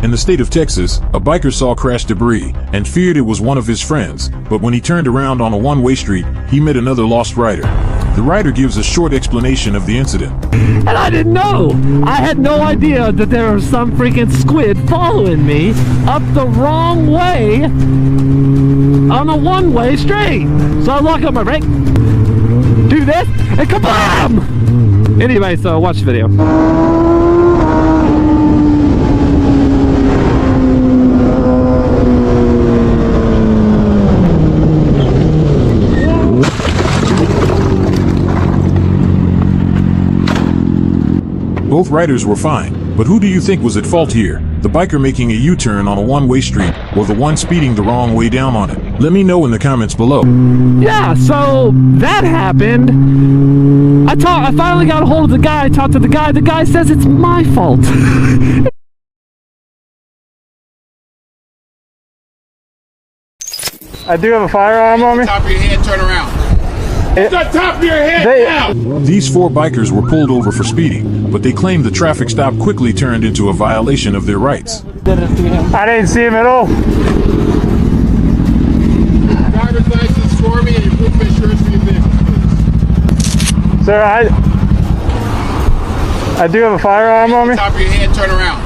In the state of Texas, a biker saw crash debris and feared it was one of his friends, but when he turned around on a one-way street, he met another lost rider. The rider gives a short explanation of the incident. And I didn't know! I had no idea that there was some freaking squid following me up the wrong way on a one-way street. So I lock up my brake, do this, and kablam! Anyway, so watch the video. Both riders were fine, but who do you think was at fault here? The biker making a U-turn on a one-way street, or the one speeding the wrong way down on it? Let me know in the comments below. Yeah, so that happened. I finally got a hold of the guy, talked to the guy. The guy says it's my fault. I do have a firearm on me. Top of your head, turn around. The top of your head now! These four bikers were pulled over for speeding, but they claim the traffic stop quickly turned into a violation of their rights. I didn't see him at all. Driver's license for me and your proof of insurance for your vehicle, please. Sir, I do have a firearm on me. Top of your head, turn around.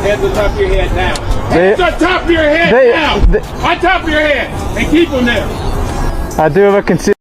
Head to the top of your head now. Head to the top of your head now! On top of your head! And keep them there! I do have a concealed